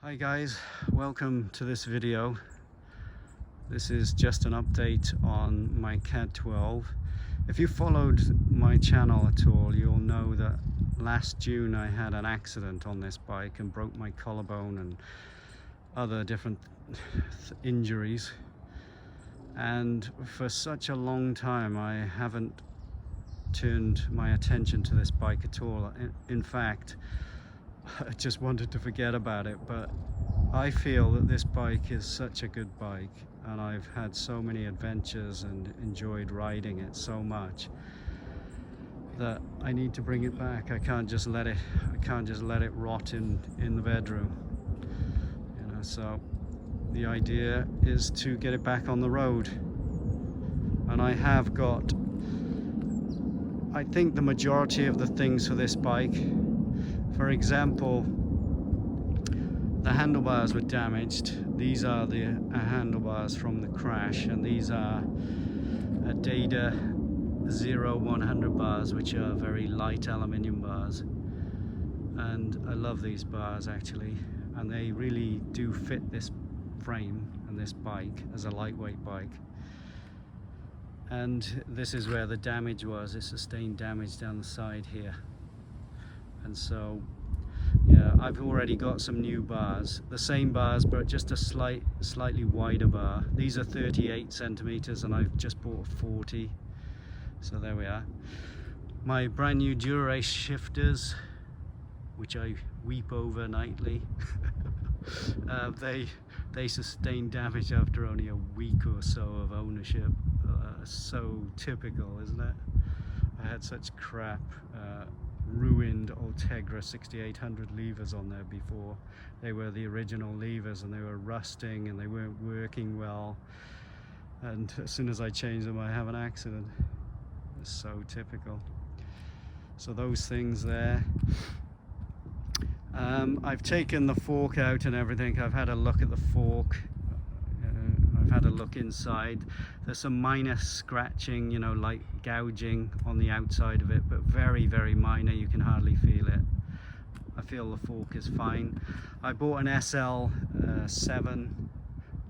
Hi guys, welcome to this video. This is just an update on my Caad12. If you followed my channel at all, you'll know that last June I had an accident on this bike and broke my collarbone and other different injuries. And for such a long time I haven't turned my attention to this bike at all. In fact, I just wanted to forget about it, but I feel that this bike is such a good bike and I've had so many adventures and enjoyed riding it so much that I need to bring it back. I can't just let it rot in the bedroom, you know. So the idea is to get it back on the road, and I have got, I think, the majority of the things for this bike. For example, the handlebars were damaged. These are the handlebars from the crash, and these are Data 0100 bars, which are very light aluminium bars. And I love these bars actually, and they really do fit this frame and this bike as a lightweight bike. And this is where the damage was. It sustained damage down the side here. And so, yeah, I've already got some new bars, the same bars, but just a slightly wider bar. These are 38 centimeters and I've just bought a 40. So there we are. My brand new Dura-Ace shifters, which I weep over nightly. They sustained damage after only a week or so of ownership. So typical, isn't it? I had such crap ruined Ultegra 6800 levers on there before. They were the original levers and they were rusting and they weren't working well, and as soon as I change them I have an accident. It's so typical. So those things there. I've taken the fork out and everything. I've had a look at the fork. I've had a look inside. There's some minor scratching, you know, like gouging on the outside of it, but very, very minor. You can hardly feel it. I feel the fork is fine. I bought an SL7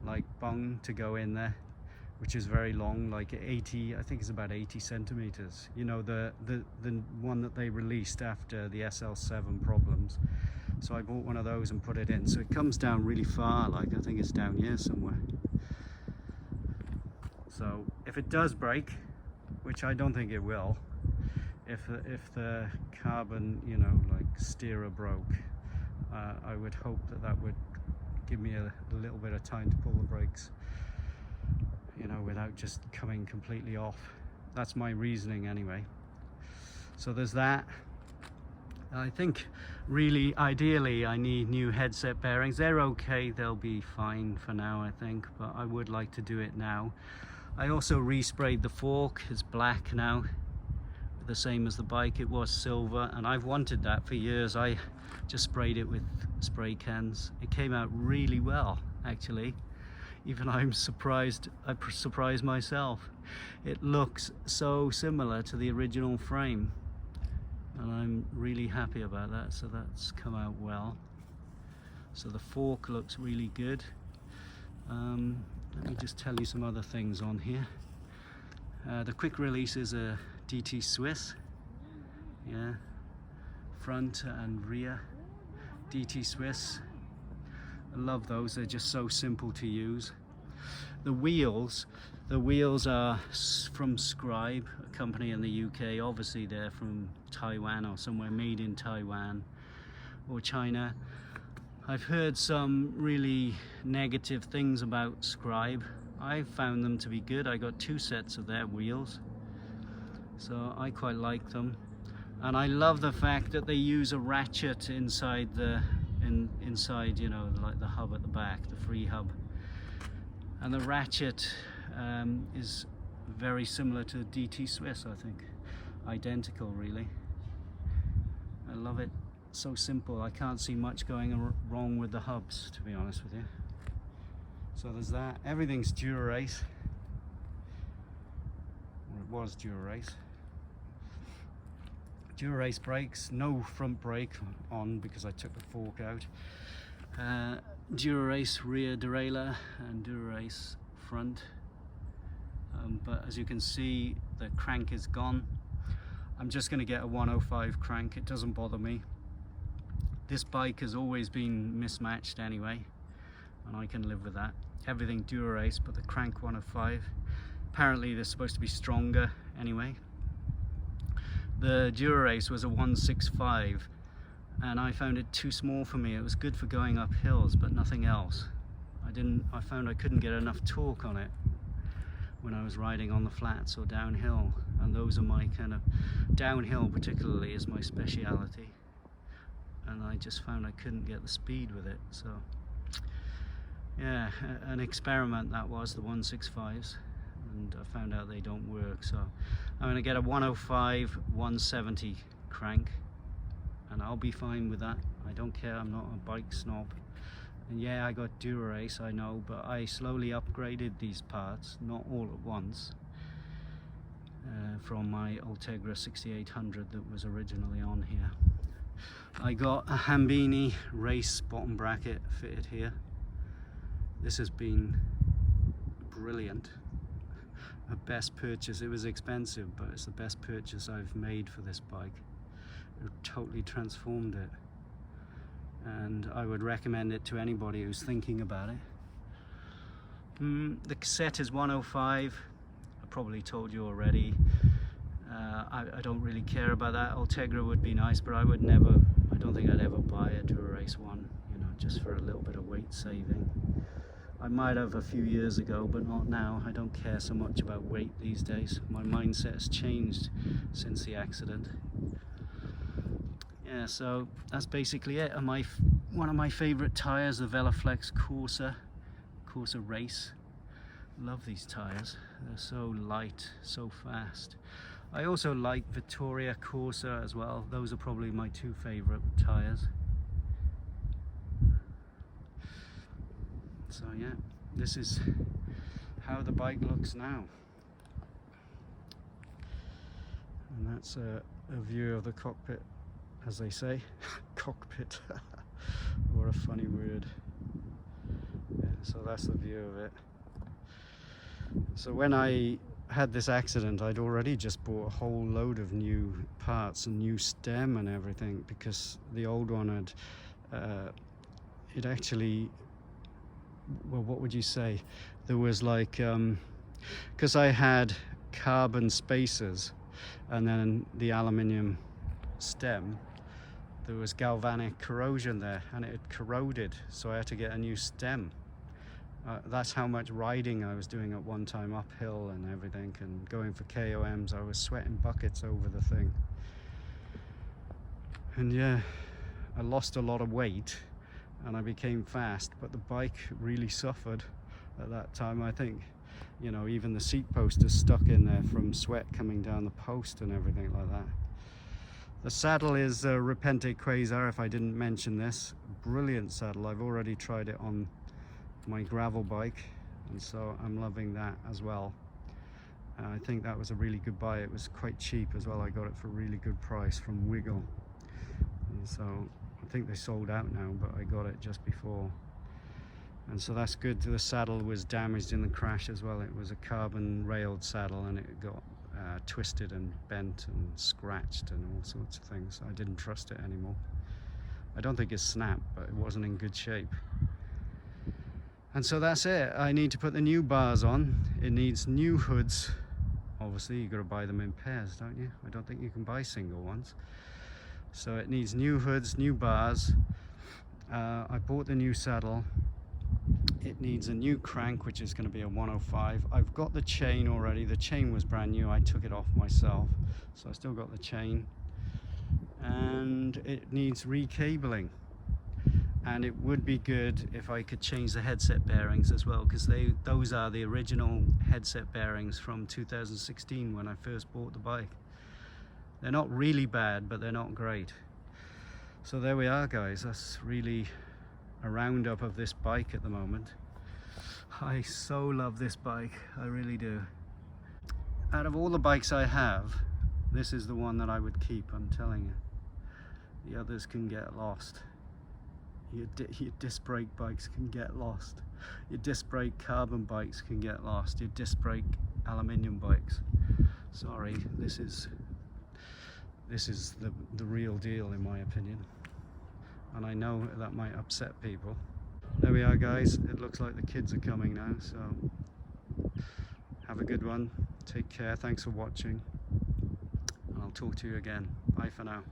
like bung to go in there, which is very long, like 80, I think it's about 80 centimeters. You know, the one that they released after the SL7 problems. So I bought one of those and put it in. So it comes down really far, like I think it's down here somewhere. So if it does break, which I don't think it will, if the carbon, you know, like steerer broke, I would hope that would give me a little bit of time to pull the brakes, you know, without just coming completely off. That's my reasoning anyway. So there's that. I think really ideally I need new headset bearings. They're okay, they'll be fine for now I think, but I would like to do it now. I also resprayed the fork. It's black now, the same as the bike. It was silver and I've wanted that for years. I just sprayed it with spray cans. It came out really well actually. Even I'm surprised, I surprised myself. It looks so similar to the original frame and I'm really happy about that. So that's come out well. So the fork looks really good. Let me just tell you some other things on here. The quick release is a DT Swiss, yeah, front and rear DT Swiss. I love those, they're just so simple to use. The wheels are from Scribe, a company in the UK. Obviously they're from Taiwan or somewhere, made in Taiwan or China. I've heard some really negative things about Scribe. I found them to be good. I got 2 sets of their wheels, so I quite like them. And I love the fact that they use a ratchet inside inside, you know, like the hub at the back, the free hub. And the ratchet is very similar to DT Swiss, I think. Identical, really. I love it. So simple. I can't see much going wrong with the hubs, to be honest with you. So there's that. Everything's Dura-Ace. Or it was Dura-Ace. Dura-Ace brakes, no front brake on because I took the fork out. Dura-Race rear derailleur and Dura-Race front, but as you can see the crank is gone. I'm just going to get a 105 crank, it doesn't bother me. This bike has always been mismatched anyway, and I can live with that. Everything Dura-Race, but the crank 105. Apparently they're supposed to be stronger anyway. The Dura-Race was a 165 and I found it too small for me. It was good for going up hills, but nothing else. I found I couldn't get enough torque on it when I was riding on the flats or downhill, and those are my kind of, downhill particularly is my speciality, and I just found I couldn't get the speed with it. So yeah, an experiment that was, the 165s, and I found out they don't work. So I'm going to get a 105 170 crank and I'll be fine with that. I don't care, I'm not a bike snob. And yeah, I got Dura-Race, I know, but I slowly upgraded these parts, not all at once, from my Ultegra 6800 that was originally on here. I got a Hambini race bottom bracket fitted here. This has been brilliant. A best purchase. It was expensive, but it's the best purchase I've made for this bike. It totally transformed it, and I would recommend it to anybody who's thinking about it. The cassette is 105. I probably told you already. I don't really care about that. Ultegra would be nice, but I don't think I'd ever buy a Dura-Race one, you know, just for a little bit of weight saving. I might have a few years ago, but not now. I don't care so much about weight these days. My mindset has changed since the accident. Yeah, so that's basically it. And one of my favorite tires, the Veloflex Corsa Race. Love these tires. They're so light, so fast. I also like Vittoria Corsa as well. Those are probably my two favorite tires. So yeah, this is how the bike looks now. And that's a view of the cockpit, as they say. Cockpit. What a funny word. Yeah, so that's the view of it. So when I had this accident, I'd already just bought a whole load of new parts and new stem and everything, because the old one had it actually, well, what would you say, there was like because I had carbon spacers and then the aluminium stem, there was galvanic corrosion there and it had corroded, so I had to get a new stem. That's how much riding I was doing at one time, uphill and everything, and going for KOMs. I was sweating buckets over the thing. And yeah, I lost a lot of weight and I became fast, but the bike really suffered at that time. I think, you know, even the seat post is stuck in there from sweat coming down the post and everything like that. The saddle is a Repente Quasar, if I didn't mention this. Brilliant saddle. I've already tried it on my gravel bike, and so I'm loving that as well. I think that was a really good buy. It was quite cheap as well. I got it for a really good price from Wiggle, and so I think they sold out now, but I got it just before, and so that's good. The saddle was damaged in the crash as well. It was a carbon railed saddle and it got twisted and bent and scratched and all sorts of things. I didn't trust it anymore. I don't think it snapped, but it wasn't in good shape. And so that's it. I need to put the new bars on. It needs new hoods. Obviously, you've got to buy them in pairs, don't you? I don't think you can buy single ones. So it needs new hoods, new bars. I bought the new saddle. It needs a new crank, which is going to be a 105. I've got the chain already. The chain was brand new. I took it off myself. So I still got the chain. And it needs recabling. And it would be good if I could change the headset bearings as well, because those are the original headset bearings from 2016 when I first bought the bike. They're not really bad, but they're not great. So there we are, guys. That's really a roundup of this bike at the moment. I so love this bike, I really do. Out of all the bikes I have, this is the one that I would keep, I'm telling you. The others can get lost Your disc brake bikes can get lost. Your disc brake carbon bikes can get lost. Your disc brake aluminium bikes. Sorry, this is the real deal in my opinion. And I know that might upset people. There we are, guys. It looks like the kids are coming now, so have a good one. Take care. Thanks for watching. And I'll talk to you again. Bye for now.